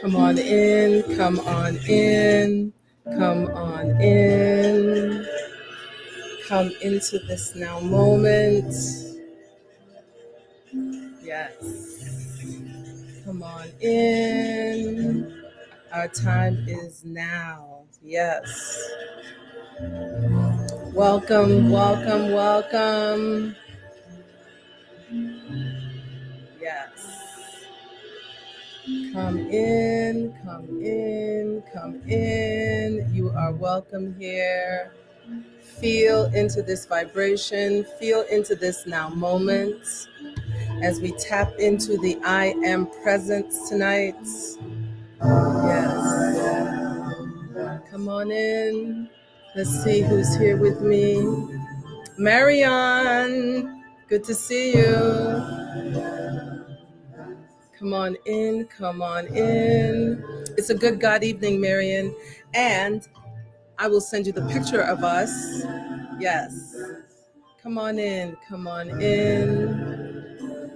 Come on in, come on in, come on in. Come into this now moment. Yes. Come on in. Our time is now. Yes. Welcome, welcome, welcome. Yes. Come in, come in, come in. You are welcome here. Feel into this vibration, feel into this now moment as we tap into the I am presence tonight. Yes. Come on in. Let's see who's here with me. Marion, good to see you. Come on in, come on in. It's a good God evening, Marion. And I will send you the picture of us. Yes. Come on in, come on in.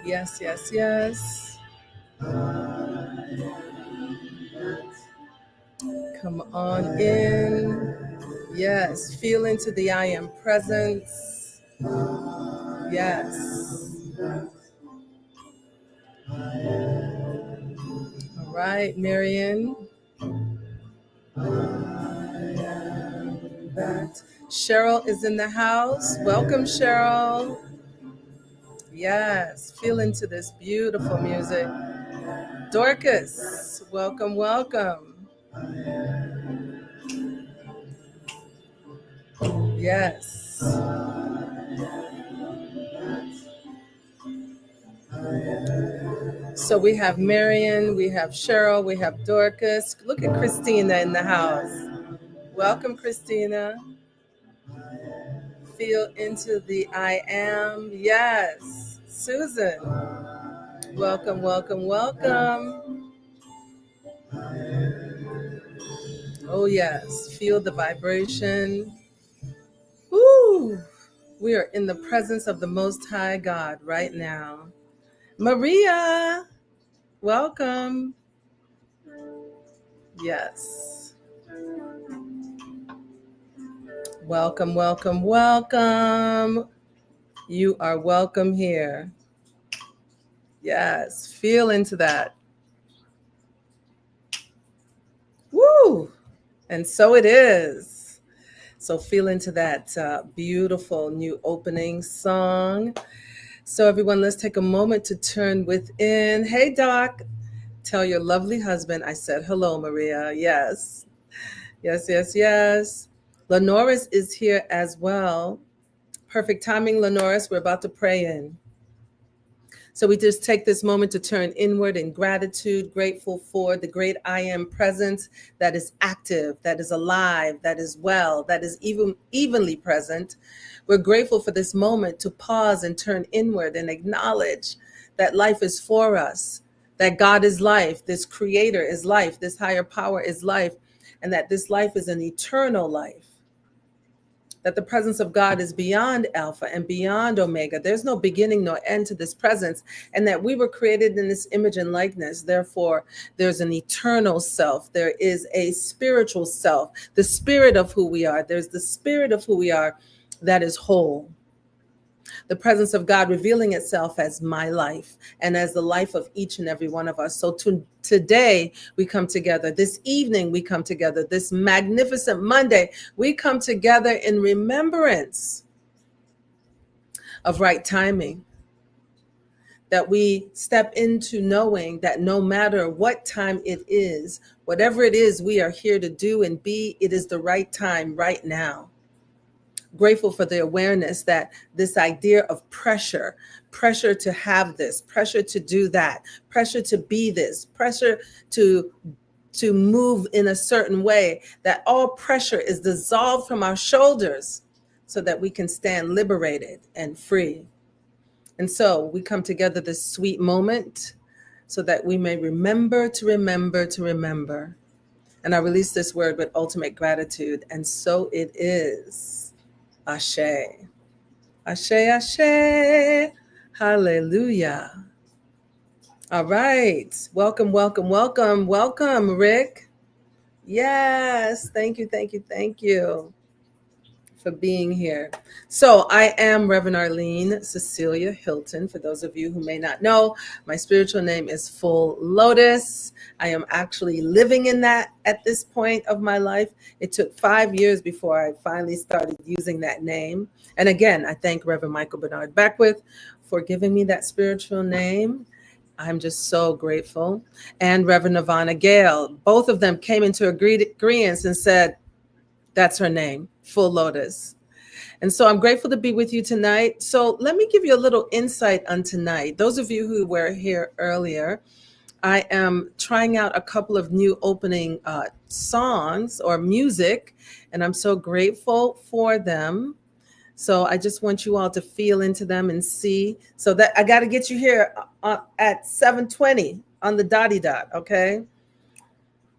Yes, yes, yes. Come on in. Yes, feel into the I am presence. Yes. All right, Marion. Cheryl is in the house. Welcome, Cheryl. Yes, feel into this beautiful music. Dorcas, welcome, welcome. Yes. So we have Marion, we have Cheryl, we have Dorcas. Look at Christina in the house. Welcome, Christina. Feel into the I am. Yes. Susan, welcome, welcome, welcome. Oh, yes. Feel the vibration. Woo! We are in the presence of the Most High God right now. Maria, welcome. Yes. Welcome, welcome, welcome. You are welcome here. Yes. Feel into that. Woo! And so it is. So feel into that beautiful new opening song. So everyone, let's take a moment to turn within. Hey, Doc. Tell your lovely husband I said hello, Maria. Yes. Yes, yes, yes. Lenoris is here as well. Perfect timing, Lenoris. We're about to pray in. So we just take this moment to turn inward in gratitude, grateful for the great I am presence that is active, that is alive, that is well, that is evenly present. We're grateful for this moment to pause and turn inward and acknowledge that life is for us, that God is life, this creator is life, this higher power is life, and that this life is an eternal life. That the presence of God is beyond Alpha and beyond Omega. There's no beginning nor end to this presence, and that we were created in this image and likeness. Therefore, there's an eternal self. There is a spiritual self, the spirit of who we are. There's the spirit of who we are that is whole. The presence of God revealing itself as my life and as the life of each and every one of us. So today we come together. This evening we come together. This magnificent Monday we come together in remembrance of right timing. That we step into knowing that no matter what time it is, whatever it is we are here to do and be, it is the right time right now. Grateful for the awareness that this idea of pressure to have this, pressure to do that, pressure to be this, pressure to move in a certain way, that all pressure is dissolved from our shoulders so that we can stand liberated and free. And so we come together this sweet moment so that we may remember to remember to remember. And I release this word with ultimate gratitude. And so it is. Ashe. Ashe, ashe. Hallelujah. All right. Welcome, welcome, welcome, welcome, Rick. Yes. Thank you, thank you, thank you for being here. So, I am Reverend Arlene Cecilia Hylton. For those of you who may not know, my spiritual name is Full Lotus. I am actually living in that at this point of my life. It took 5 years before I finally started using that name. And again, I thank Reverend Michael Bernard Beckwith for giving me that spiritual name. I'm just so grateful. And Reverend Nirvana Gale, both of them came into agreement and said, that's her name, Full Lotus. And so I'm grateful to be with you tonight. So let me give you a little insight on tonight. Those of you who were here earlier, I am trying out a couple of new opening songs or music, and I'm so grateful for them. So I just want you all to feel into them and see. So that I got to get you here at 7:20 on the dotty dot, okay?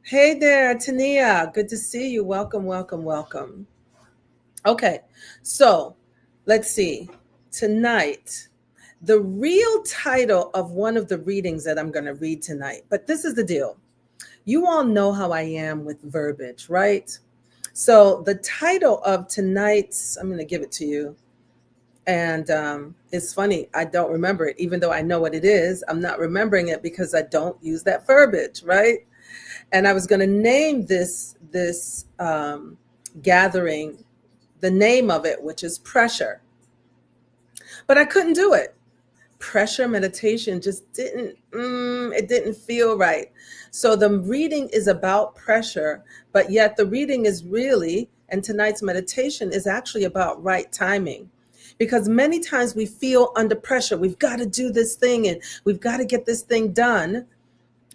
Hey there, Tania. Good to see you. Welcome, welcome, welcome. Okay, so let's see. Tonight, the real title of one of the readings that I'm going to read tonight, but this is the deal. You all know how I am with verbiage, right? So the title of tonight's, I'm going to give it to you. And it's funny, I don't remember it, even though I know what it is. I'm not remembering it because I don't use that verbiage, right? And I was going to name this gathering the name of it, which is pressure, but I couldn't do it. Pressure meditation just it didn't feel right. So the reading is about pressure, but yet the reading is really, and tonight's meditation is actually about right timing. Because many times we feel under pressure. We've got to do this thing and we've got to get this thing done.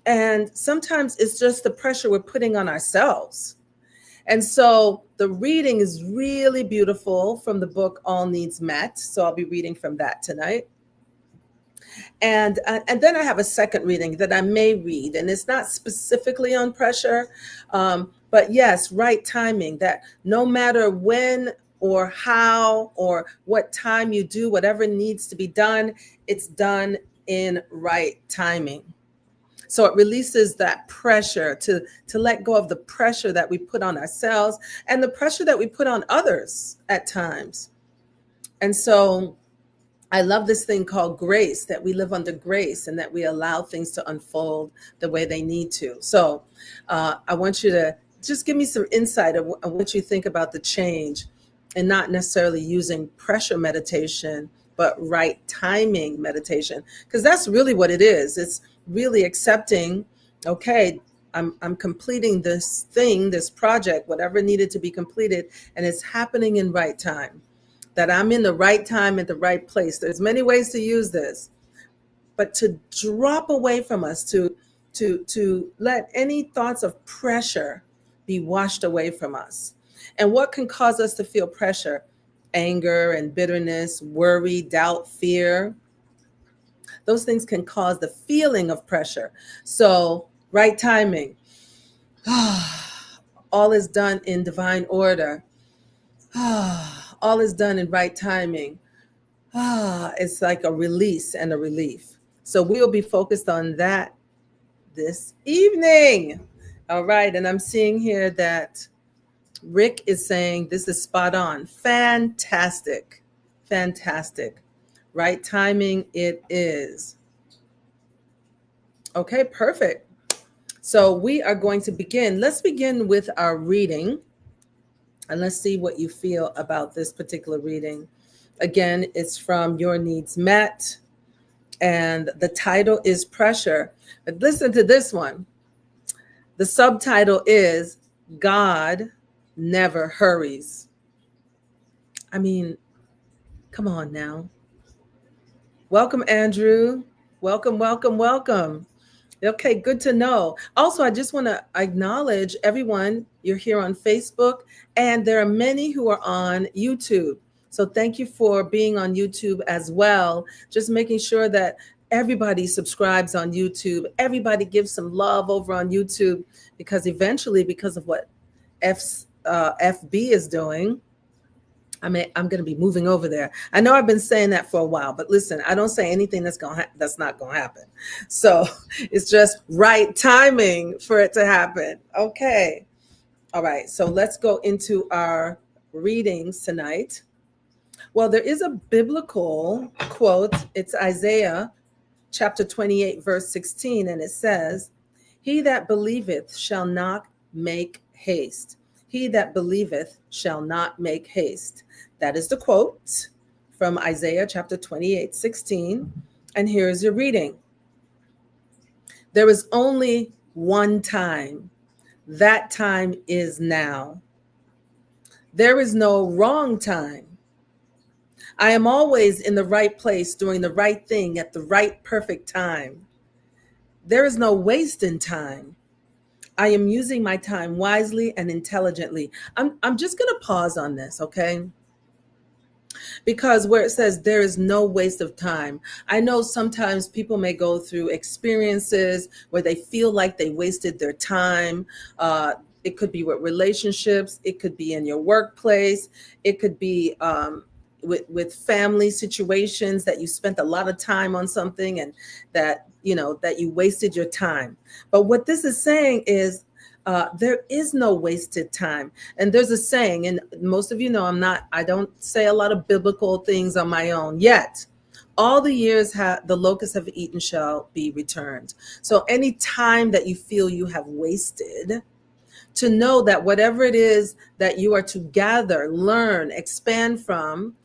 And sometimes it's just the pressure we're putting on ourselves. And so the reading is really beautiful from the book All Needs Met. So I'll be reading from that tonight. And then I have a second reading that I may read, and it's not specifically on pressure, but yes, right timing, that no matter when or how or what time you do whatever needs to be done, it's done in right timing. So it releases that pressure to let go of the pressure that we put on ourselves and the pressure that we put on others at times. And so I love this thing called grace, that we live under grace and that we allow things to unfold the way they need to. So I want you to just give me some insight of what you think about the change and not necessarily using pressure meditation, but right timing meditation, because that's really what it is. It's really accepting, okay, I'm completing this thing, this project, whatever needed to be completed, and it's happening in right time. That I'm in the right time at the right place. There's many ways to use this, but to drop away from us, to let any thoughts of pressure be washed away from us. And what can cause us to feel pressure? Anger and bitterness, worry, doubt, fear. Those things can cause the feeling of pressure. So, right timing. All is done in divine order. All is done in right timing. It's like a release and a relief. So we'll be focused on that this evening. All right. And I'm seeing here that Rick is saying this is spot on. Fantastic. Fantastic. Right timing it is. Okay, perfect. So we are going to begin. Let's begin with our reading. And let's see what you feel about this particular reading. Again, it's from Your Needs Met. And the title is Pressure. But listen to this one. The subtitle is God Never Hurries. I mean, come on now. Welcome, Andrew. Welcome, welcome, welcome. Okay, good to know. Also, I just want to acknowledge everyone. You're here on Facebook, and there are many who are on YouTube. So thank you for being on YouTube as well. Just making sure that everybody subscribes on YouTube. Everybody gives some love over on YouTube, because eventually, because of what FB is doing, I'm going to be moving over there. I know I've been saying that for a while, but listen, I don't say anything that's not going to happen. So it's just right timing for it to happen. Okay. All right. So let's go into our readings tonight. Well, there is a biblical quote. It's Isaiah chapter 28, verse 16, and it says, "He that believeth shall not make haste. He that believeth shall not make haste." That is the quote from Isaiah chapter 28, 16. And here is your reading. There is only one time. That time is now. There is no wrong time. I am always in the right place doing the right thing at the right perfect time. There is no waste in time. I am using my time wisely and intelligently. I'm just going to pause on this, okay? Because where it says there is no waste of time, I know sometimes people may go through experiences where they feel like they wasted their time. It could be with relationships, it could be in your workplace, it could be with family situations that you spent a lot of time on something and that that you wasted your time. But what this is saying is there is no wasted time. And there's a saying, and most of you know I don't say a lot of biblical things on my own yet. All the years the locusts have eaten shall be returned. So any time that you feel you have wasted, to know that whatever it is that you are to gather, learn, expand from,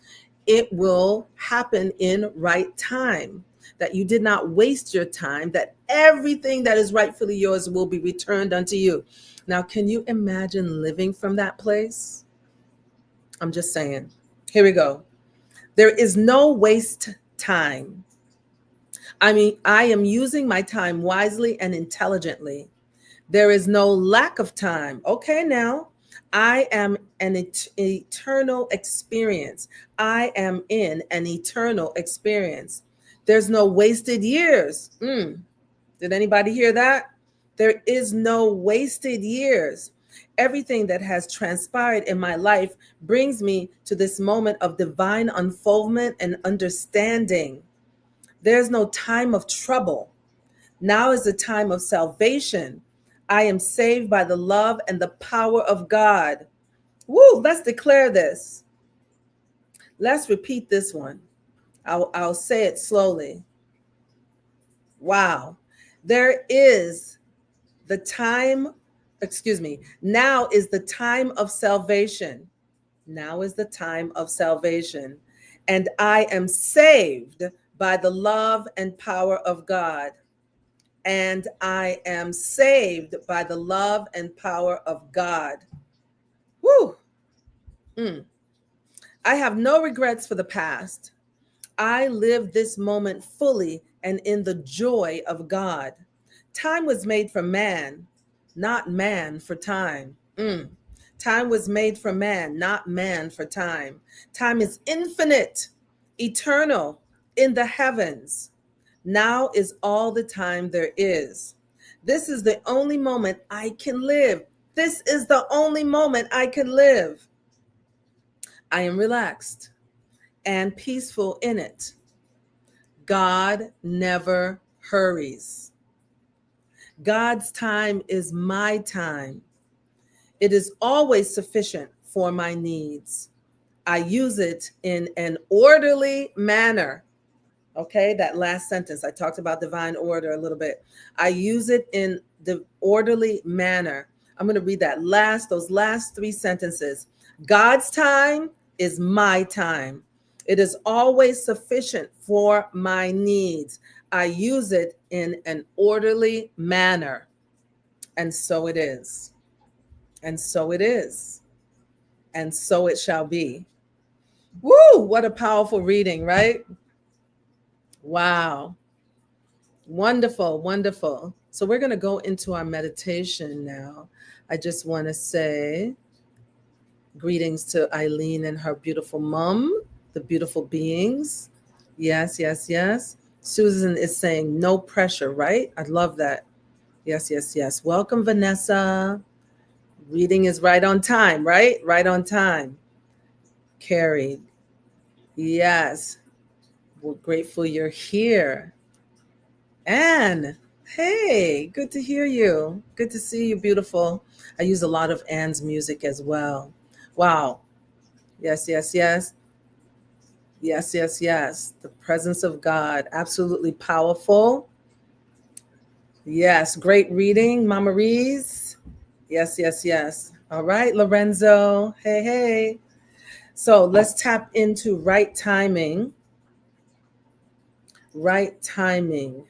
it will happen in right time. That you did not waste your time, that everything that is rightfully yours will be returned unto you. Now, can you imagine living from that place? I'm just saying. Here we go. There is no waste time. I am using my time wisely and intelligently. There is no lack of time. Okay, now I am an eternal experience. I am in an eternal experience. There's no wasted years. Did anybody hear that? There is no wasted years. Everything that has transpired in my life brings me to this moment of divine unfoldment and understanding. There's no time of trouble. Now is the time of salvation. I am saved by the love and the power of God. Woo, let's declare this. Let's repeat this one. I'll say it slowly. Wow. There is the time, now is the time of salvation. Now is the time of salvation. And I am saved by the love and power of God. And I am saved by the love and power of God. Woo! I have no regrets for the past. I live this moment fully and in the joy of God. Time was made for man, not man for time. Time was made for man, not man for time. Time is infinite, eternal, in the heavens. Now is all the time there is. This is the only moment I can live. This is the only moment I can live. I am relaxed and peaceful in it. God never hurries. God's time is my time. It is always sufficient for my needs. I use it in an orderly manner. Okay, that last sentence, I talked about divine order a little bit. I use it in the orderly manner. I'm going to read those last three sentences. God's time is my time. It is always sufficient for my needs. I use it in an orderly manner. And so it is. And so it is. And so it shall be. Woo! What a powerful reading, right? Wow. Wonderful, wonderful. So we're going to go into our meditation now. I just want to say greetings to Arlene and her beautiful mom, the beautiful beings. Yes, yes, yes. Susan is saying no pressure, right? I love that. Yes, yes, yes. Welcome, Vanessa. Reading is right on time, right? Right on time. Carrie, yes, we're grateful you're here. Anne, hey, good to hear you. Good to see you, beautiful. I use a lot of Anne's music as well. Wow. Yes, yes, yes. Yes, yes, yes. The presence of God, absolutely powerful. Yes, great reading, Mama Reese. Yes, yes, yes. All right, Lorenzo. Hey, hey. So let's tap into right timing. Right timing.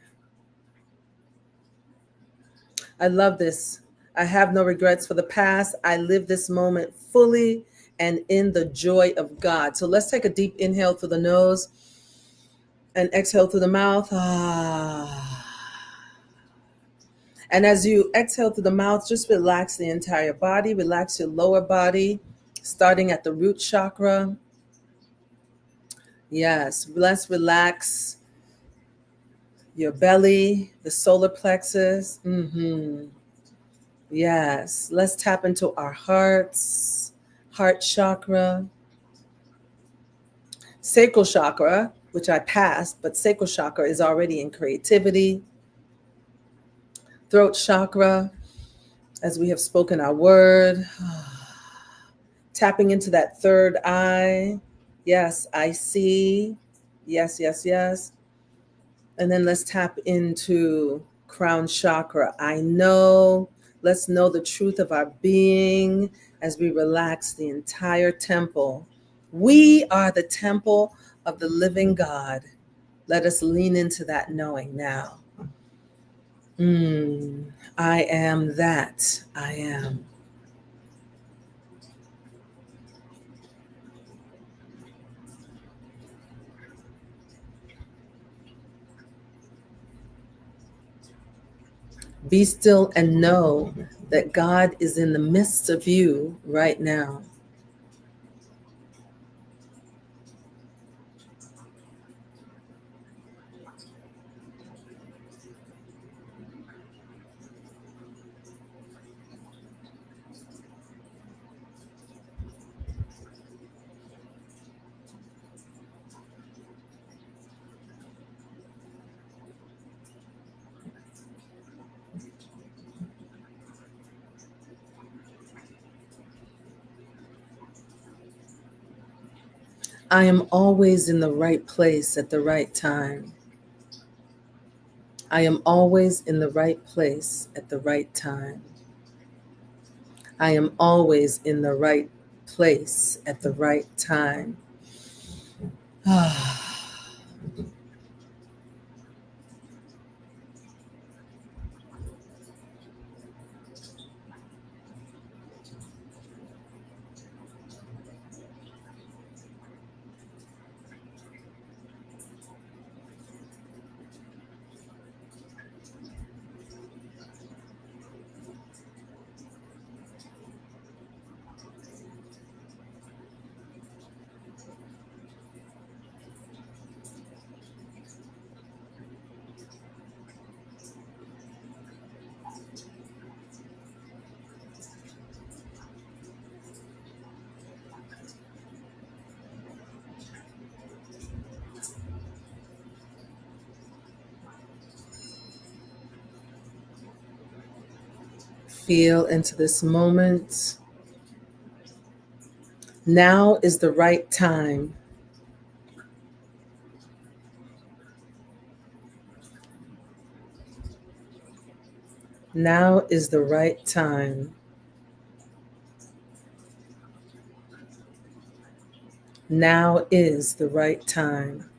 I love this. I have no regrets for the past. I live this moment fully and in the joy of God. So let's take a deep inhale through the nose and exhale through the mouth. And as you exhale through the mouth, just relax the entire body, relax your lower body, starting at the root chakra. Yes, let's relax your belly, the solar plexus. Yes, let's tap into our hearts, heart chakra, sacral chakra, which I passed, but sacral chakra is already in creativity, throat chakra, as we have spoken our word, tapping into that third eye. Yes, I see. Yes, yes, yes. And then let's tap into crown chakra. I know. Let's know the truth of our being as we relax the entire temple. We are the temple of the living God. Let us lean into that knowing now. I am that I am. Be still and know that God is in the midst of you right now. I am always in the right place at the right time. I am always in the right place at the right time. I am always in the right place at the right time. Feel into this moment. Now is the right time. Now is the right time. Now is the right time.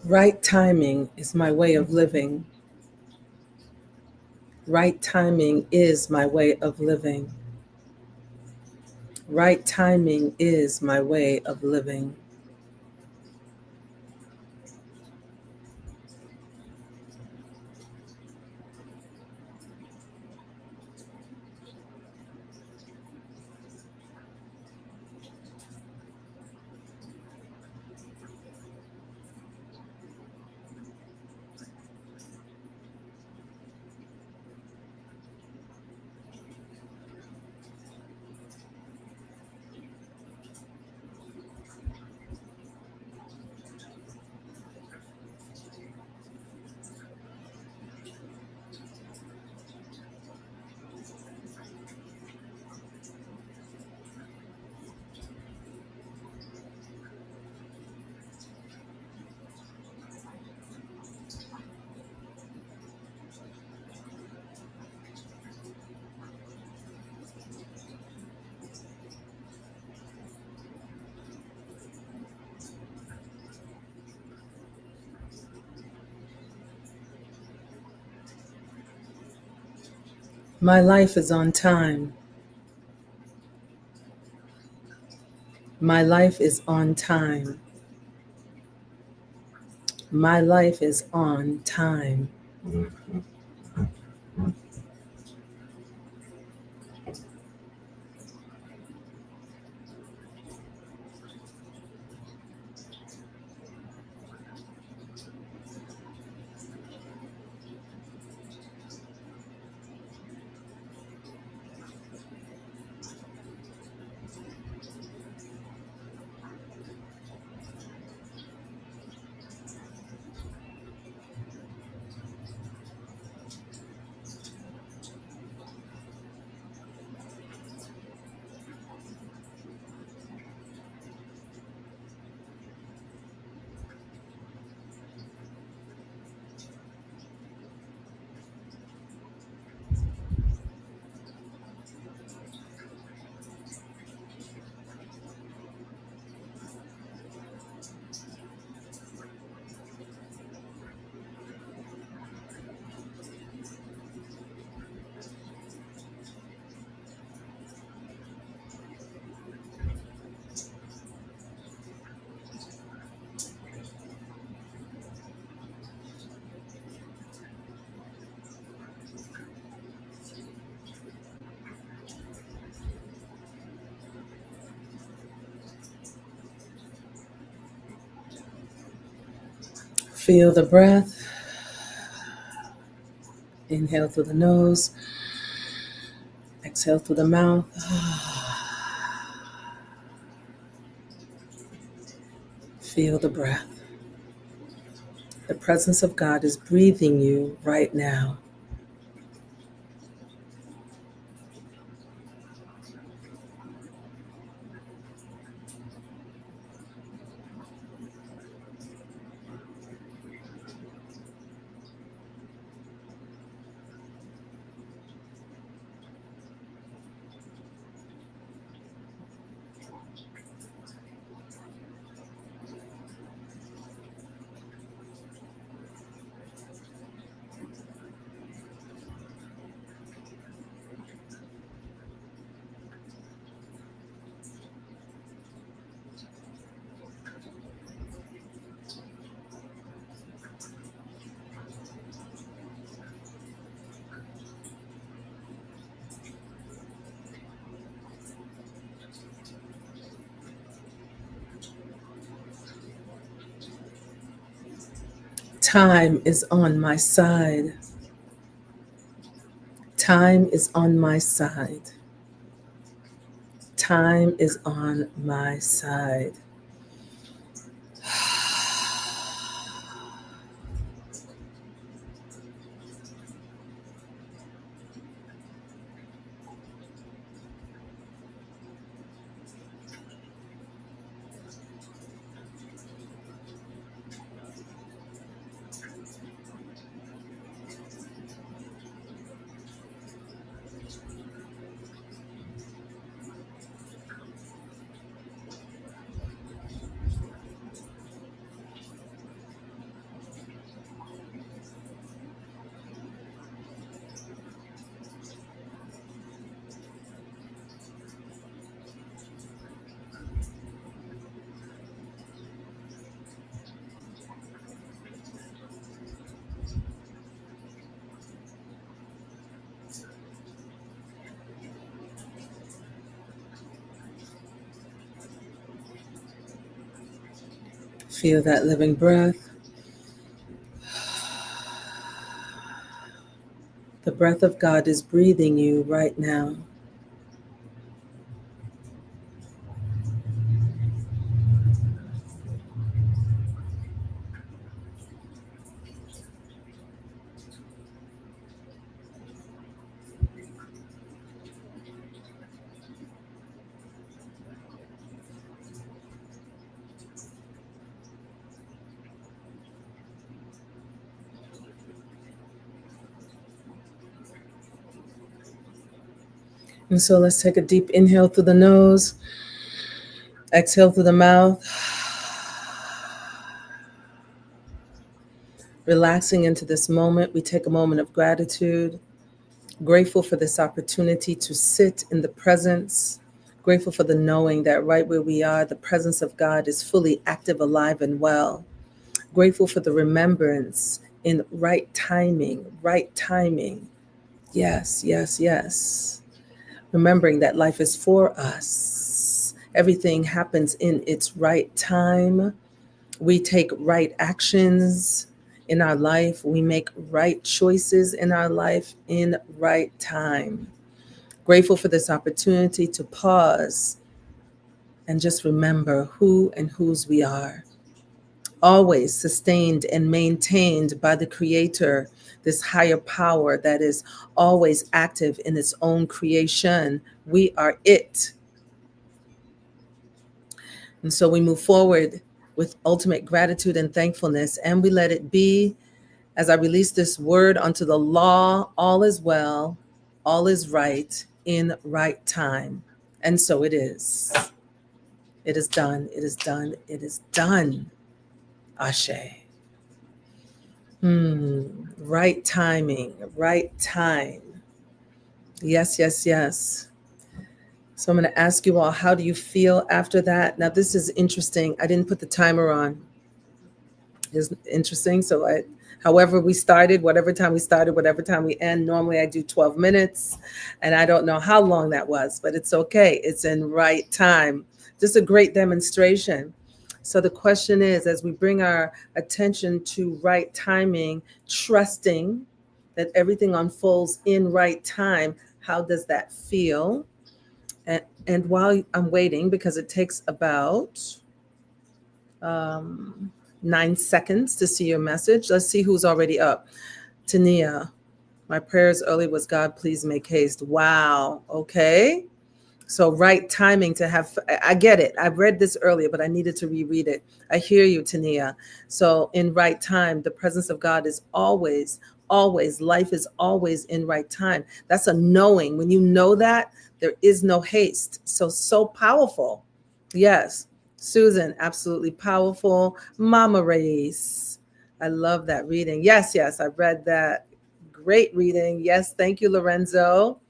Right timing is my way of living. Right timing is my way of living. Right timing is my way of living. My life is on time. My life is on time. My life is on time. Feel the breath. Inhale through the nose. Exhale through the mouth. Feel the breath. The presence of God is breathing you right now. Time is on my side. Time is on my side. Time is on my side. Feel that living breath. The breath of God is breathing you right now. And so let's take a deep inhale through the nose, exhale through the mouth, relaxing into this moment. We take a moment of gratitude, grateful for this opportunity to sit in the presence, grateful for the knowing that right where we are, the presence of God is fully active, alive, and well. Grateful for the remembrance in right timing, right timing. Yes, yes, yes. Remembering that life is for us. Everything happens in its right time. We take right actions in our life. We make right choices in our life in right time. Grateful for this opportunity to pause and just remember who and whose we are. Always sustained and maintained by the Creator, this higher power that is always active in its own creation. We are it. And so we move forward with ultimate gratitude and thankfulness, and we let it be as I release this word onto the law. All is well, all is right in right time. And so it is. It is done. It is done. It is done. Ashe. Right timing, right time. Yes, yes, yes. So I'm going to ask you all, how do you feel after that? Now, this is interesting. I didn't put the timer on. It's interesting. So however we started, whatever time we started, whatever time we end, normally I do 12 minutes. And I don't know how long that was, but it's okay. It's in right time. Just a great demonstration. So the question is, as we bring our attention to right timing, trusting that everything unfolds in right time, how does that feel? And while I'm waiting, because it takes about 9 seconds to see your message. Let's see who's already up. Tania, my prayers early was, God, please make haste. Wow. Okay. So right timing to have, I get it. I've read this earlier, but I needed to reread it. I hear you, Tania. So in right time, the presence of God is always, always, life is always in right time. That's a knowing. When you know that, there is no haste. So powerful. Yes. Susan, absolutely powerful. Mama Race. I love that reading. Yes, yes, I read that. Great reading. Yes, thank you, Lorenzo.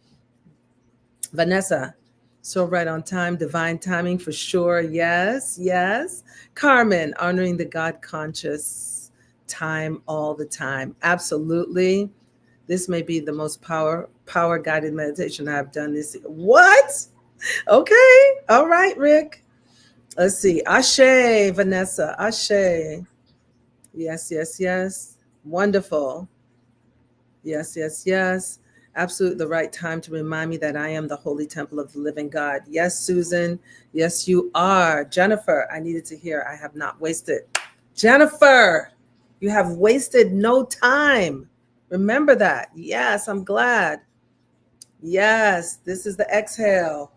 Vanessa, so right on time, divine timing for sure. Yes, yes. Carmen, honoring the God conscious, time all the time. Absolutely. This may be the most power guided meditation I've done this year. What? Okay. All right, Rick. Let's see. Ashe, Vanessa. Ashe. Yes, yes, yes. Wonderful. Yes, yes, yes. Absolutely the right time to remind me that I am the holy temple of the living God. Yes, Susan. Yes, you are. Jennifer, I needed to hear. I have not wasted. Jennifer, you have wasted no time. Remember that. Yes, I'm glad. Yes, this is the exhale.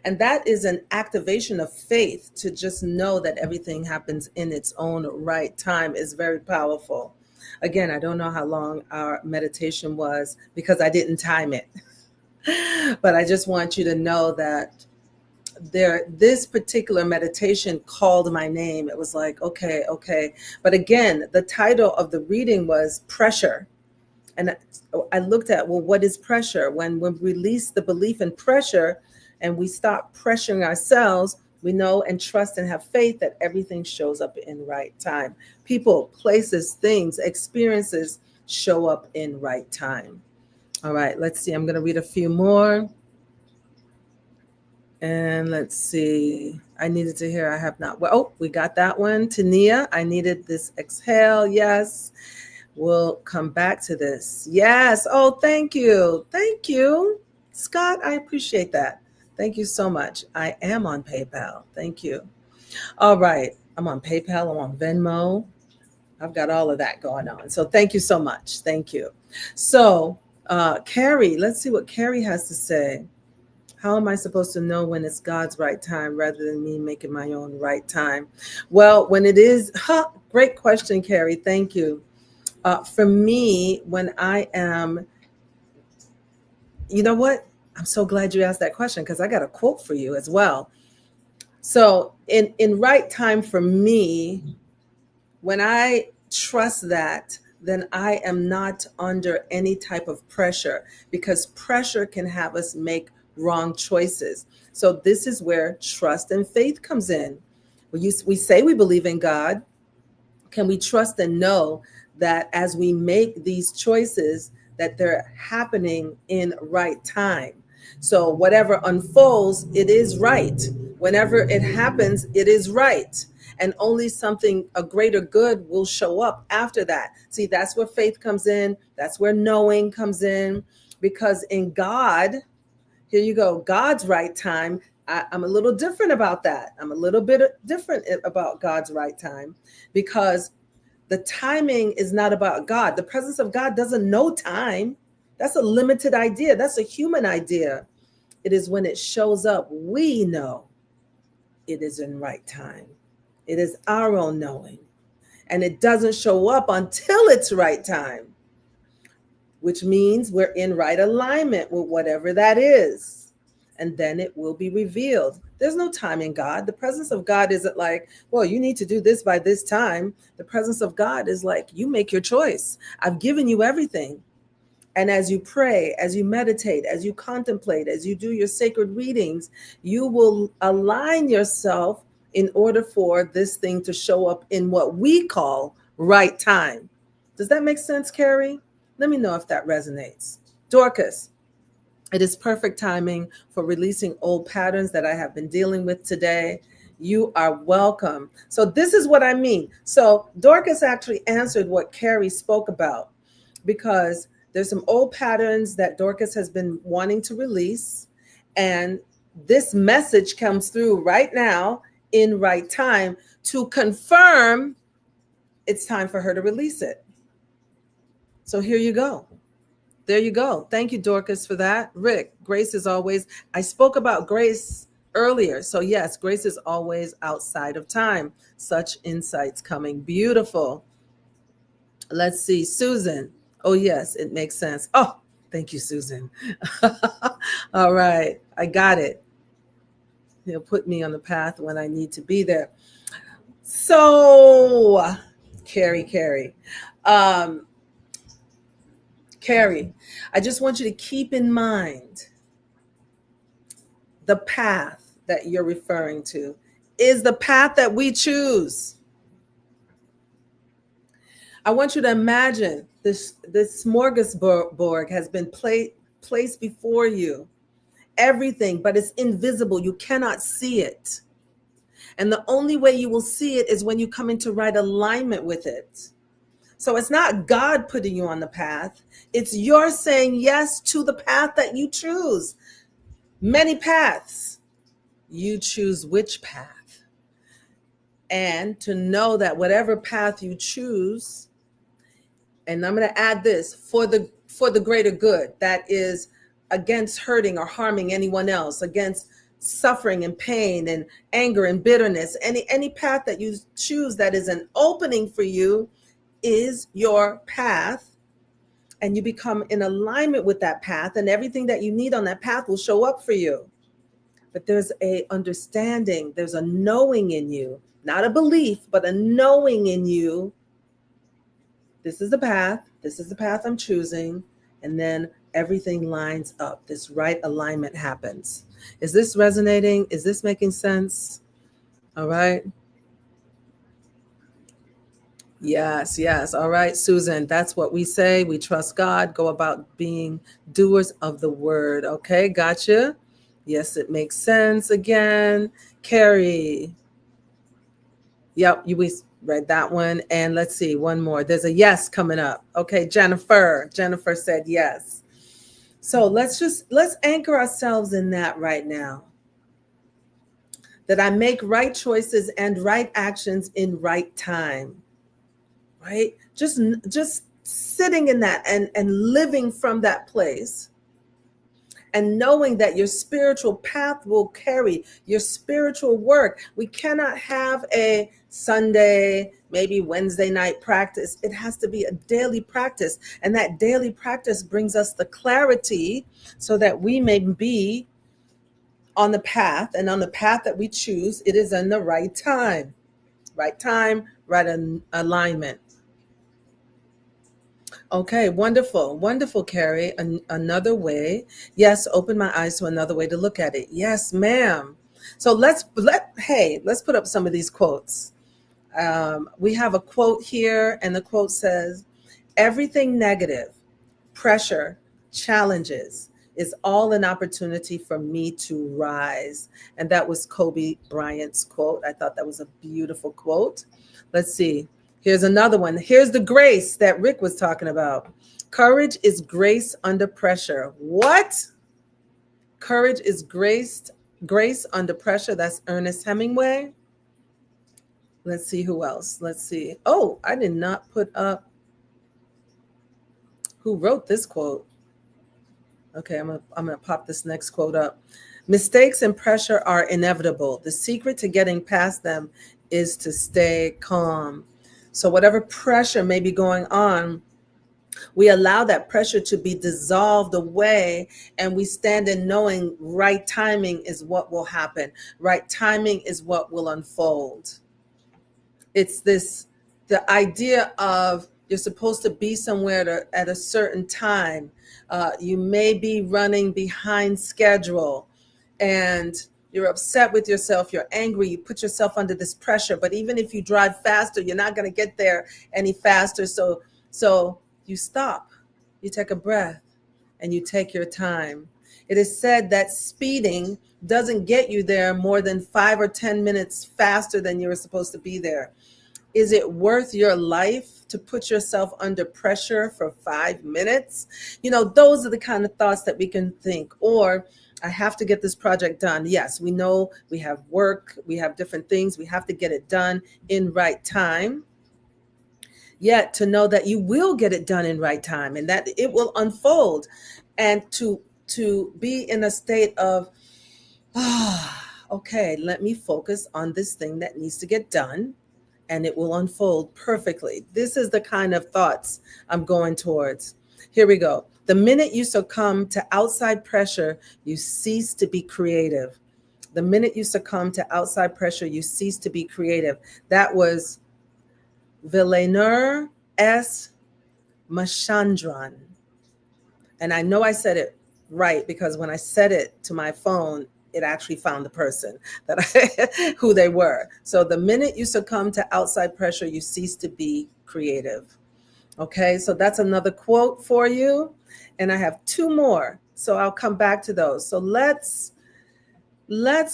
And that is an activation of faith. To just know that everything happens in its own right time is very powerful. Again, I don't know how long our meditation was because I didn't time it. But I just want you to know that this particular meditation called my name. It was like, okay. But again, the title of the reading was Pressure. And I looked at, well, what is pressure? When we release the belief in pressure and we stop pressuring ourselves, we know and trust and have faith that everything shows up in right time. People, places, things, experiences show up in right time. All right, let's see. I'm going to read a few more. And let's see. I needed to hear I have not. Well, oh, we got that one. Tania, I needed this exhale. Yes. We'll come back to this. Yes. Oh, thank you. Thank you. Scott, I appreciate that. Thank you so much. I am on PayPal. Thank you. All right. I'm on PayPal. I'm on Venmo. I've got all of that going on. So thank you so much. Thank you. So, Carrie, let's see what Carrie has to say. How am I supposed to know when it's God's right time rather than me making my own right time? Well, when it is, great question, Carrie. Thank you. For me, when I am, you know what? I'm so glad you asked that question because I got a quote for you as well. So, in right time for me, when I trust that, then I am not under any type of pressure because pressure can have us make wrong choices. So this is where trust and faith comes in. We say we believe in God. Can we trust and know that as we make these choices that they're happening in right time? So whatever unfolds, it is right. Whenever it happens, it is right. And only something, a greater good will show up after that. See, that's where faith comes in. That's where knowing comes in. Because in God, here you go, God's right time. I'm a little different about that. I'm a little bit different about God's right time because the timing is not about God. The presence of God doesn't know time. That's a limited idea. That's a human idea. It is when it shows up, we know it is in right time. It is our own knowing. And it doesn't show up until it's right time, which means we're in right alignment with whatever that is. And then it will be revealed. There's no time in God. The presence of God isn't like, well, you need to do this by this time. The presence of God is like, you make your choice. I've given you everything. And as you pray, as you meditate, as you contemplate, as you do your sacred readings, you will align yourself in order for this thing to show up in what we call right time. Does that make sense, Carrie? Let me know if that resonates. Dorcas, it is perfect timing for releasing old patterns that I have been dealing with today. You are welcome. So this is what I mean. So Dorcas actually answered what Carrie spoke about because there's some old patterns that Dorcas has been wanting to release. And this message comes through right now in right time to confirm it's time for her to release it. So here you go. There you go. Thank you, Dorcas, for that. Rick, grace is always, I spoke about grace earlier. So yes, grace is always outside of time. Such insights coming. Beautiful. Let's see, Susan. Oh yes, it makes sense. Oh, thank you, Susan. All right, I got it. He'll put me on the path when I need to be there. So, Carrie. Carrie, I just want you to keep in mind the path that you're referring to is the path that we choose. I want you to imagine this smorgasbord has been placed before you. Everything, but it's invisible. You cannot see it. And the only way you will see it is when you come into right alignment with it. So it's not God putting you on the path. It's your saying yes to the path that you choose. Many paths. You choose which path. And to know that whatever path you choose, and I'm going to add this, for the greater good, that is against hurting or harming anyone else, against suffering and pain and anger and bitterness, any path that you choose that is an opening for you is your path, and you become in alignment with that path, and everything that you need on that path will show up for you. But there's a understanding, there's a knowing in you, not a belief, but a knowing in you. This is the path I'm choosing, and then everything lines up. This right alignment happens. Is this resonating? Is this making sense? All right. Yes. All right, Susan, that's what we say. We trust God, go about being doers of the word. Okay, gotcha. Yes, it makes sense again. Carrie. Yep, we read that one. And let's see, one more. There's a yes coming up. Okay, Jennifer. Jennifer said yes. So let's anchor ourselves in that right now. That I make right choices and right actions in right time. Right? Just sitting in that and living from that place, and knowing that your spiritual path will carry your spiritual work. We cannot have a Sunday, maybe Wednesday night practice. It has to be a daily practice. And that daily practice brings us the clarity so that we may be on the path. And on the path that we choose, it is in the right time. Right time, right alignment. Okay, wonderful, wonderful, Carrie. Another way, yes, open my eyes to another way to look at it. Yes, ma'am. So let's put up some of these quotes. We have a quote here, and the quote says, "Everything negative, pressure, challenges is all an opportunity for me to rise." And that was Kobe Bryant's quote. I thought that was a beautiful quote. Let's see. Here's another one. Here's the grace that Rick was talking about. Courage is grace under pressure. What? Courage is grace under pressure. That's Ernest Hemingway. Let's see who else. Let's see. Oh, I did not put up who wrote this quote. Okay, I'm gonna pop this next quote up. Mistakes and pressure are inevitable. The secret to getting past them is to stay calm. So whatever pressure may be going on, we allow that pressure to be dissolved away, and we stand in knowing right timing is what will happen. Right timing is what will unfold. It's the idea of you're supposed to be somewhere at a certain time. You may be running behind schedule, and you're upset with yourself, you're angry, you put yourself under this pressure. But even if you drive faster, you're not going to get there any faster. So you stop, you take a breath, and you take your time. It is said that speeding doesn't get you there more than 5 or 10 minutes faster than you were supposed to be there. Is it worth your life to put yourself under pressure for 5 minutes? Those are the kind of thoughts that we can think. Or, I have to get this project done. Yes, we know we have work, we have different things, we have to get it done in right time. Yet to know that you will get it done in right time and that it will unfold, and to be in a state of, okay, let me focus on this thing that needs to get done, and it will unfold perfectly. This is the kind of thoughts I'm going towards. Here we go. The minute you succumb to outside pressure, you cease to be creative. The minute you succumb to outside pressure, you cease to be creative. That was Villeneuve S. Machandran. And I know I said it right because when I said it to my phone, it actually found the person who they were. So the minute you succumb to outside pressure, you cease to be creative. Okay, so that's another quote for you. And I have two more, so I'll come back to those. So let's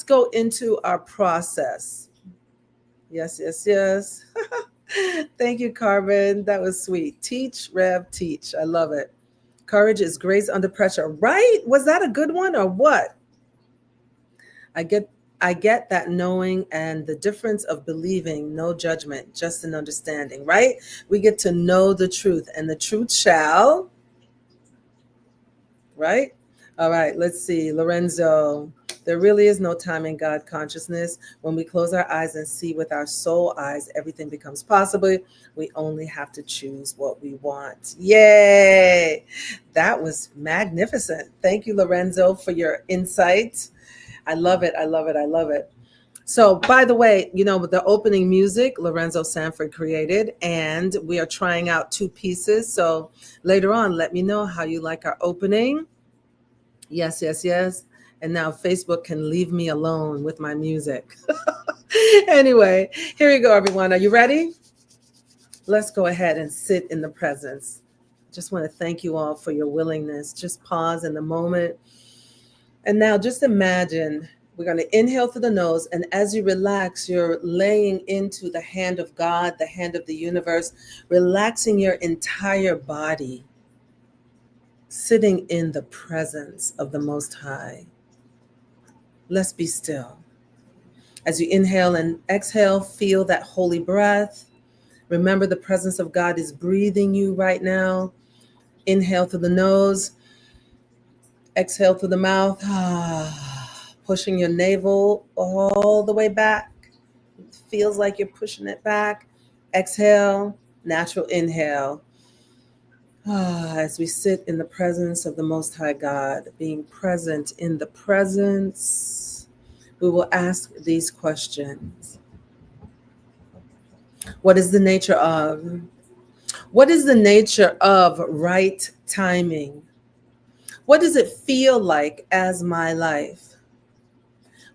go into our process. Yes, yes, yes. Thank you, Carmen. That was sweet. Teach, Rev, teach. I love it. Courage is grace under pressure. Right? Was that a good one or what? I get that knowing and the difference of believing, no judgment, just an understanding, right? We get to know the truth, and the truth shall, right? All right, let's see. Lorenzo, there really is no time in God consciousness. When we close our eyes and see with our soul eyes, everything becomes possible. We only have to choose what we want. Yay! That was magnificent. Thank you, Lorenzo, for your insight. I love it. I love it. I love it. So, by the way, the opening music, Lorenzo Sanford created, and we are trying out 2 pieces. So later on, let me know how you like our opening. Yes, yes, yes. And now Facebook can leave me alone with my music. Anyway, here you go, everyone. Are you ready? Let's go ahead and sit in the presence. Just want to thank you all for your willingness. Just pause in the moment And now just imagine we're going to inhale through the nose. And as you relax, you're laying into the hand of God, the hand of the universe, relaxing your entire body, sitting in the presence of the Most High. Let's be still. As you inhale and exhale, feel that holy breath. Remember, the presence of God is breathing you right now. Inhale through the nose, exhale through the mouth, pushing your navel all the way back. It feels like you're pushing it back. Exhale, natural inhale. As we sit in the presence of the Most High God, being present in the presence, we will ask these questions. What is the nature of? What is the nature of right timing? What does it feel like as my life?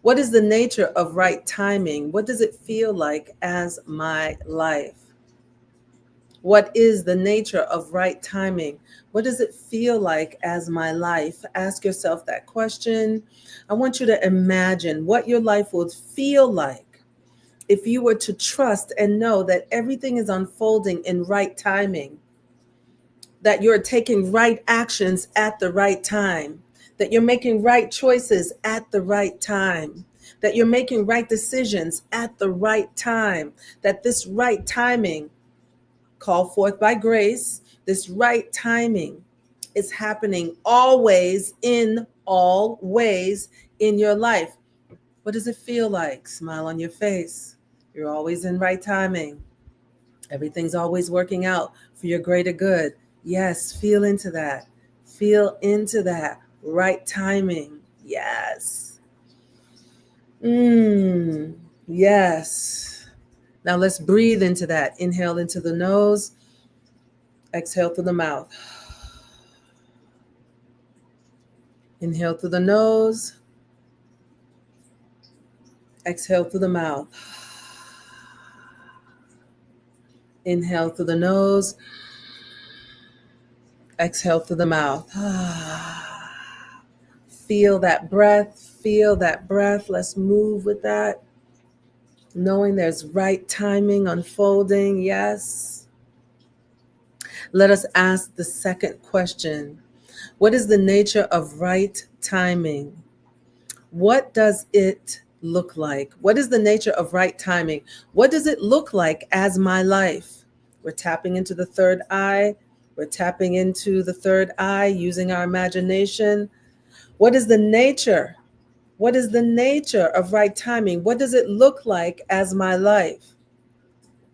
What is the nature of right timing? What does it feel like as my life? What is the nature of right timing? What does it feel like as my life? Ask yourself that question. I want you to imagine what your life would feel like if you were to trust and know that everything is unfolding in right timing, that you're taking right actions at the right time, that you're making right choices at the right time, that you're making right decisions at the right time, that this right timing, called forth by grace, this right timing is happening always in all ways in your life. What does it feel like? Smile on your face. You're always in right timing. Everything's always working out for your greater good. Yes, feel into that. Feel into that. Right timing. Yes. Yes. Now let's breathe into that. Inhale into the nose. Exhale through the mouth. Inhale through the nose. Exhale through the mouth. Inhale through the nose. Exhale through the mouth. Feel that breath. Feel that breath. Let's move with that. Knowing there's right timing unfolding. Yes. Let us ask the second question. What is the nature of right timing? What does it look like? What is the nature of right timing? What does it look like as my life? We're tapping into the third eye. We're tapping into the third eye using our imagination. What is the nature? What is the nature of right timing? What does it look like as my life?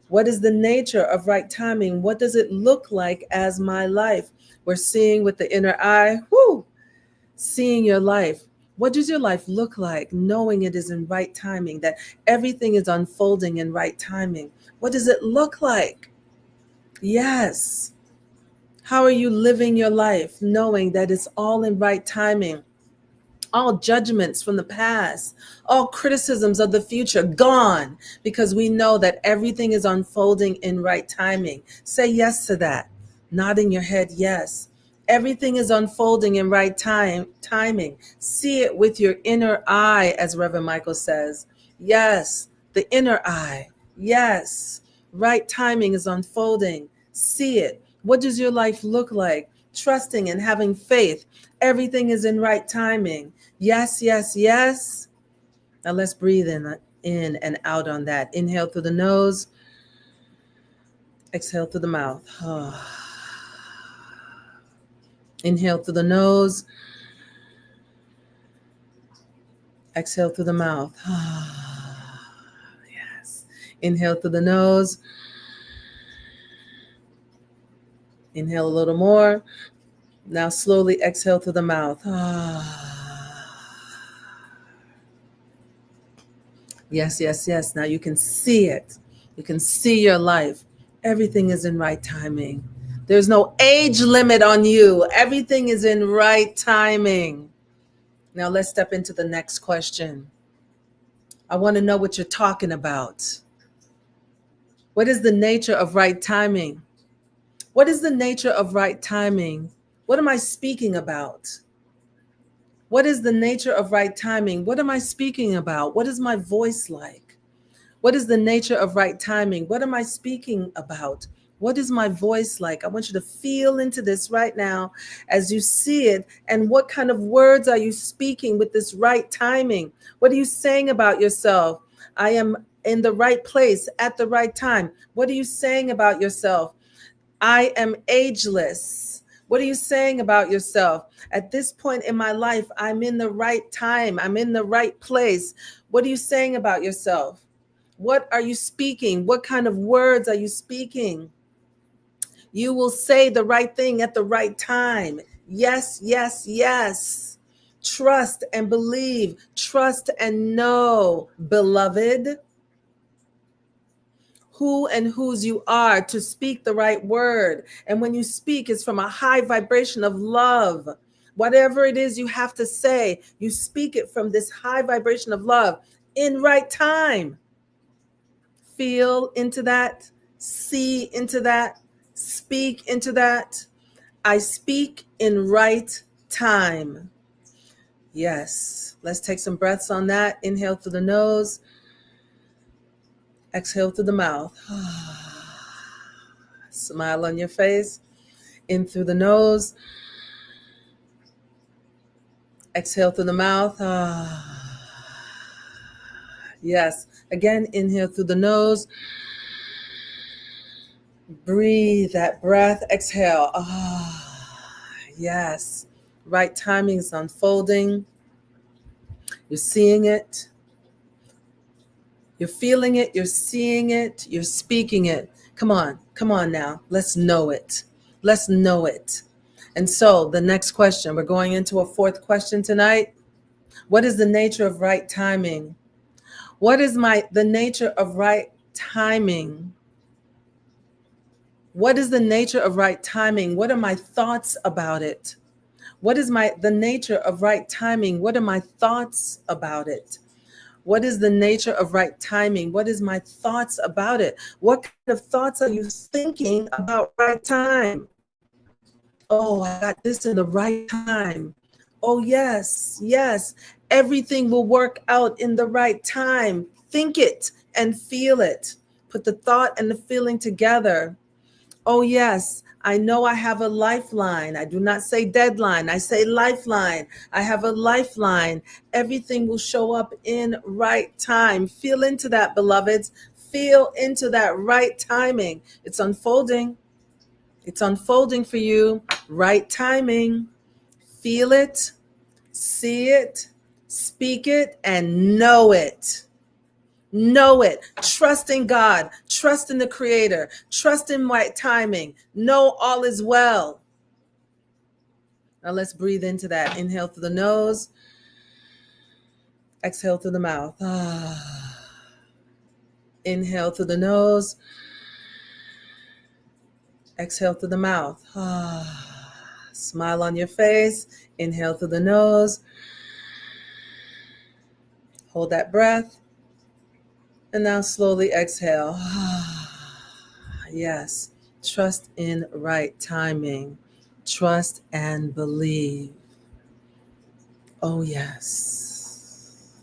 What is the nature of right timing? What does it look like as my life? We're seeing with the inner eye, seeing your life. What does your life look like, knowing it is in right timing, that everything is unfolding in right timing? What does it look like? Yes. How are you living your life, knowing that it's all in right timing? All judgments from the past, all criticisms of the future gone, because we know that everything is unfolding in right timing. Say yes to that. Nodding your head, yes. Everything is unfolding in right timing. See it with your inner eye, as Reverend Michael says. Yes, the inner eye. Yes, right timing is unfolding. See it. What does your life look like? Trusting and having faith. Everything is in right timing. Yes, yes, yes. Now let's breathe in and out on that. Inhale through the nose. Exhale through the mouth. Inhale through the nose. Exhale through the mouth. Yes. Inhale through the nose. Inhale a little more. Now slowly exhale through the mouth. Yes, yes, yes. Now you can see it. You can see your life. Everything is in right timing. There's no age limit on you. Everything is in right timing. Now let's step into the next question. I want to know what you're talking about. What is the nature of right timing? What is the nature of right timing? What am I speaking about? What is the nature of right timing? What am I speaking about? What is my voice like? What is the nature of right timing? What am I speaking about? What is my voice like? I want you to feel into this right now as you see it. And what kind of words are you speaking with this right timing? What are you saying about yourself? I am in the right place at the right time. What are you saying about yourself? I am ageless. What are you saying about yourself? At this point in my life, I'm in the right time. I'm in the right place. What are you saying about yourself? What are you speaking? What kind of words are you speaking? You will say the right thing at the right time. Yes, yes, yes. Trust and believe. Trust and know, beloved, who and whose you are to speak the right word. And when you speak, it's from a high vibration of love. Whatever it is you have to say, you speak it from this high vibration of love in right time. Feel into that, see into that, speak into that. I speak in right time. Yes. Let's take some breaths on that. Inhale through the nose, exhale through the mouth. Smile on your face. In through the nose, exhale through the mouth. Yes. Again, inhale through the nose. Breathe that breath. Exhale. Yes. Right timing is unfolding. You're seeing it. You're feeling it. You're seeing it. You're speaking it. Come on. Come on now. Let's know it. Let's know it. And so the next question, we're going into a fourth question tonight. What is the nature of right timing? What is the nature of right timing? What is the nature of right timing? What are my thoughts about it? What is the nature of right timing? What are my thoughts about it? What is the nature of right timing? What is my thoughts about it? What kind of thoughts are you thinking about right time? Oh, I got this in the right time. Oh, yes, yes. Everything will work out in the right time. Think it and feel it. Put the thought and the feeling together. Oh, yes, I know I have a lifeline. I do not say deadline. I say lifeline. I have a lifeline. Everything will show up in right time. Feel into that, beloveds. Feel into that right timing. It's unfolding. It's unfolding for you. Right timing. Feel it, see it, speak it, and know it. Know it. Trust in God. Trust in the Creator. Trust in right timing. Know all is well. Now let's breathe into that. Inhale through the nose. Exhale through the mouth. Inhale through the nose. Exhale through the mouth. Smile on your face. Inhale through the nose. Hold that breath. And now slowly exhale. Yes. Trust in right timing. Trust and believe. Oh, yes.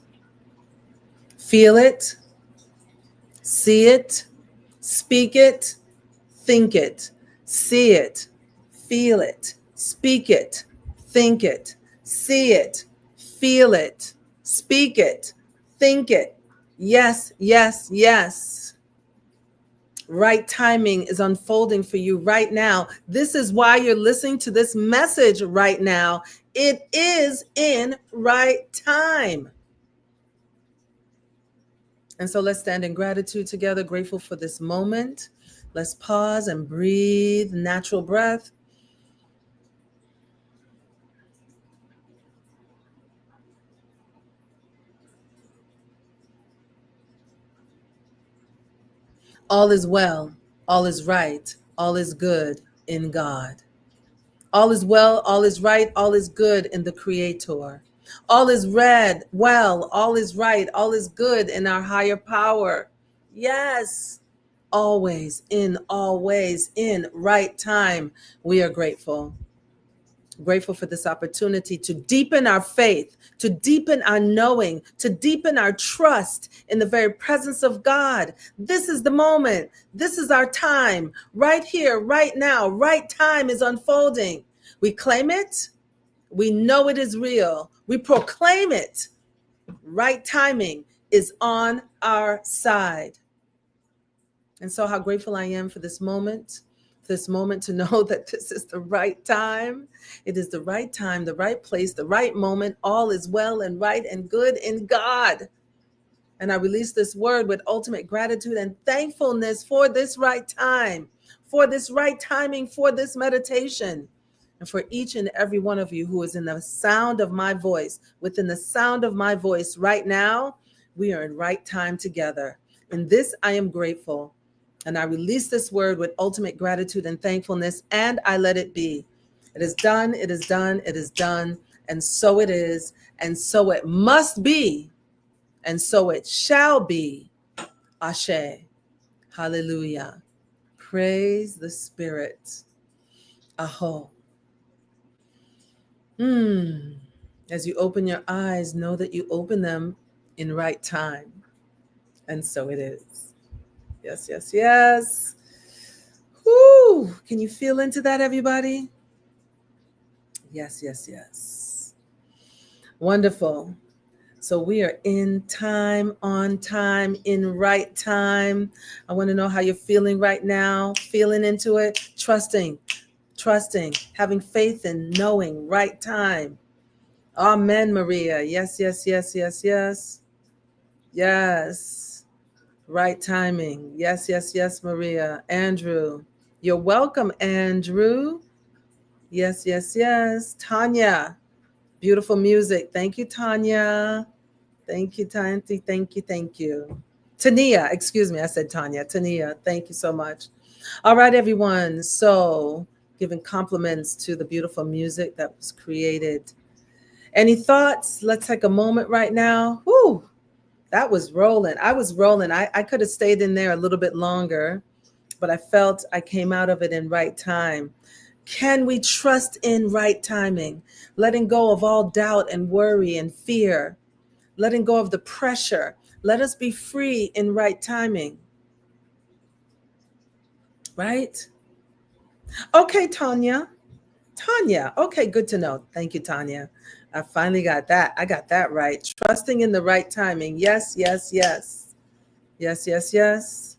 Feel it. See it. Speak it. Think it. See it. Feel it. Speak it. Think it. See it. Feel it. Speak it. Think it. Yes, yes, yes. Right timing is unfolding for you right now. This is why you're listening to this message right now. It is in right time. And so let's stand in gratitude together, grateful for this moment. Let's pause and breathe, natural breath. All is well, all is right, all is good in God. All is well, all is right, all is good in the Creator. All is well, all is right, all is good in our higher power. Yes, always in right time. We are grateful. Grateful for this opportunity to deepen our faith, to deepen our knowing, to deepen our trust in the very presence of God. This is the moment. This is our time. Right here, right now, right time is unfolding. We claim it. We know it is real. We proclaim it. Right timing is on our side. And so how grateful I am for this moment to know that this is the right time. It is the right time, the right place, the right moment. All is well and right and good in God. And I release this word with ultimate gratitude and thankfulness for this right time, for this right timing, for this meditation. And for each and every one of you who is in the sound of my voice, within the sound of my voice right now, we are in right time together. In this, I am grateful. And I release this word with ultimate gratitude and thankfulness, and I let it be. It is done, it is done, it is done, and so it is, and so it must be, and so it shall be. Ashe. Hallelujah. Praise the Spirit. Aho. As you open your eyes, know that you open them in right time. And so it is. Yes, yes, yes. Whoo! Can you feel into that, everybody? Yes, yes, yes. Wonderful. So we are in time, on time, in right time. I want to know how you're feeling right now, feeling into it, trusting, having faith in knowing right time. Amen, Maria. Yes, yes, yes, yes, yes. Yes. Right timing. Yes, yes, yes, Maria. Andrew. You're welcome, Andrew. Yes, yes, yes. Tanya. Beautiful music. Thank you, Tanya. Thank you, Tanya. Thank you, thank you. Tania, excuse me. I said Tanya. Tania, thank you so much. All right, everyone. So, giving compliments to the beautiful music that was created. Any thoughts? Let's take a moment right now. Whoo! That was rolling. I was rolling. I could have stayed in there a little bit longer, but I felt I came out of it in right time. Can we trust in right timing? Letting go of all doubt and worry and fear, letting go of the pressure. Let us be free in right timing. Right? Okay, Tanya. Tanya. Okay, good to know. Thank you, Tanya. I finally got that. I got that right. Trusting in the right timing. Yes, yes, yes. Yes, yes, yes.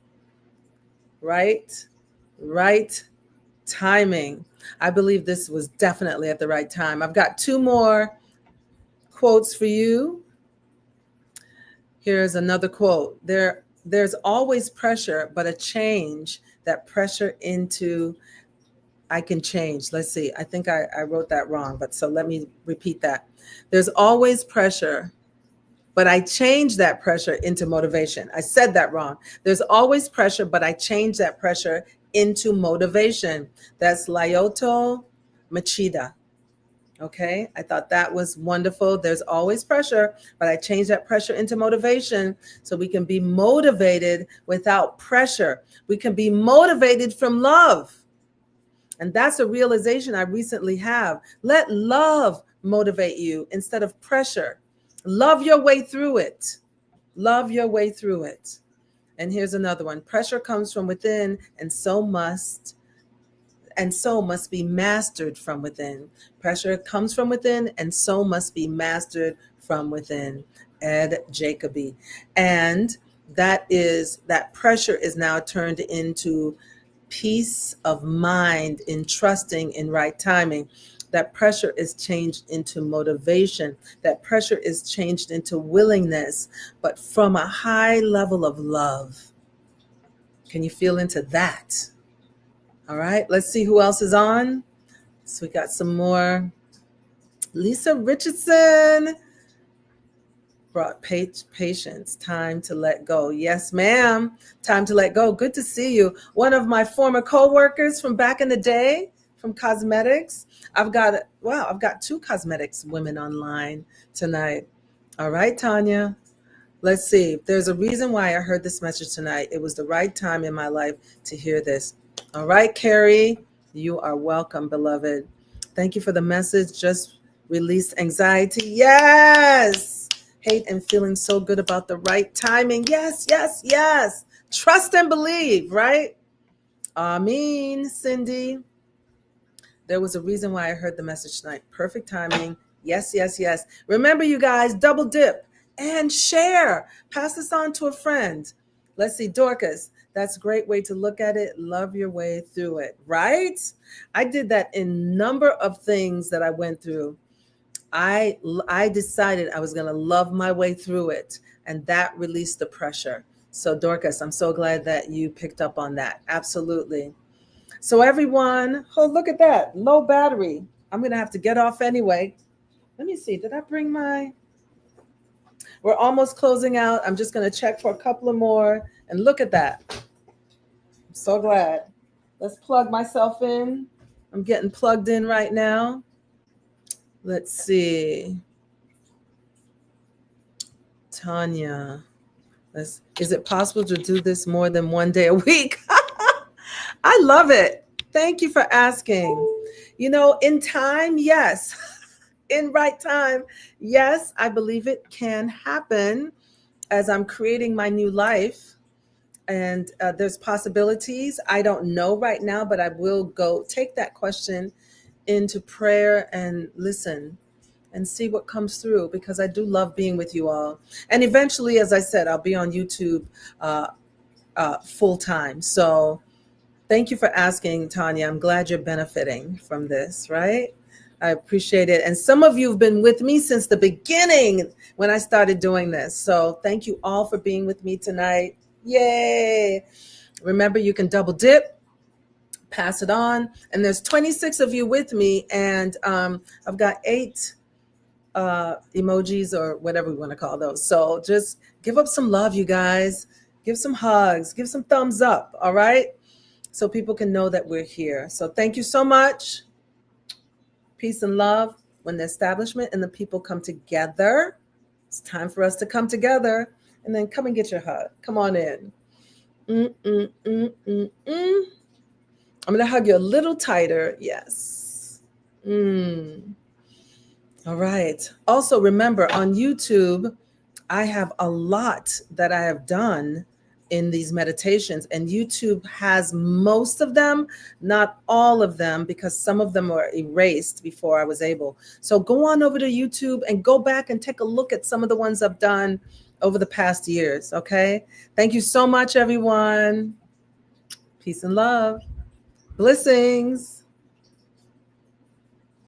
Right timing. I believe this was definitely at the right time. I've got two more quotes for you. Here's another quote. There's always pressure, but a change that pressure into I can change. Let's see. I think I wrote that wrong, but so let me repeat that. There's always pressure, but I change that pressure into motivation. I said that wrong. There's always pressure, but I change that pressure into motivation. That's Lyoto Machida. Okay, I thought that was wonderful. There's always pressure, but I change that pressure into motivation so we can be motivated without pressure. We can be motivated from love. And that's a realization I recently have. Let love motivate you instead of pressure. Love your way through it. Love your way through it. And here's another one. Pressure comes from within, and so must be mastered from within. Pressure comes from within, and so must be mastered from within. Ed Jacoby. And that pressure is now turned into peace of mind in trusting in right timing. That pressure is changed into motivation. That pressure is changed into willingness, but from a high level of love. Can you feel into that? All right, let's see who else is on. So we got some more. Lisa Richardson brought patience, time to let go. Yes, ma'am. Time to let go. Good to see you. One of my former co-workers from back in the day from cosmetics. I've got two cosmetics women online tonight. All right, Tanya. Let's see. There's a reason why I heard this message tonight. It was the right time in my life to hear this. All right, Carrie, you are welcome, beloved. Thank you for the message. Just release anxiety. Yes. Hate and feeling so good about the right timing. Yes, yes, yes. Trust and believe, right? Amen, Cindy. There was a reason why I heard the message tonight. Perfect timing. Yes, yes, yes. Remember, you guys, double dip and share. Pass this on to a friend. Let's see, Dorcas. That's a great way to look at it. Love your way through it, right? I did that in number of things that I went through. I decided I was going to love my way through it, and that released the pressure. So, Dorcas, I'm so glad that you picked up on that. Absolutely. So everyone, oh, look at that, low battery. I'm going to have to get off anyway. Let me see, did I bring we're almost closing out. I'm just going to check for a couple of more. And look at that. I'm so glad. Let's plug myself in. I'm getting plugged in right now. Let's see. Tanya, is it possible to do this more than one day a week? I love it. Thank you for asking. You know, in time, yes. In right time, yes, I believe it can happen as I'm creating my new life. And there's possibilities. I don't know right now, but I will go take that question into prayer and listen and see what comes through, because I do love being with you all. And eventually, as I said, I'll be on YouTube full time. So thank you for asking, Tanya. I'm glad you're benefiting from this, right? I appreciate it. And some of you have been with me since the beginning when I started doing this. So thank you all for being with me tonight. Yay. Remember, you can double dip, pass it on. And there's 26 of you with me. And I've got 8 emojis or whatever we want to call those. So just give up some love, you guys. Give some hugs, give some thumbs up. All right. So people can know that we're here. So thank you so much. Peace and love. When the establishment and the people come together, it's time for us to come together. And then come and get your hug. Come on in. I'm going to hug you a little tighter. Yes. All right. Also, remember, on YouTube, I have a lot that I have done in these meditations, and YouTube has most of them, not all of them, because some of them were erased before I was able. So go on over to YouTube and go back and take a look at some of the ones I've done over the past years. Okay. Thank you so much, everyone. Peace and love. Blessings.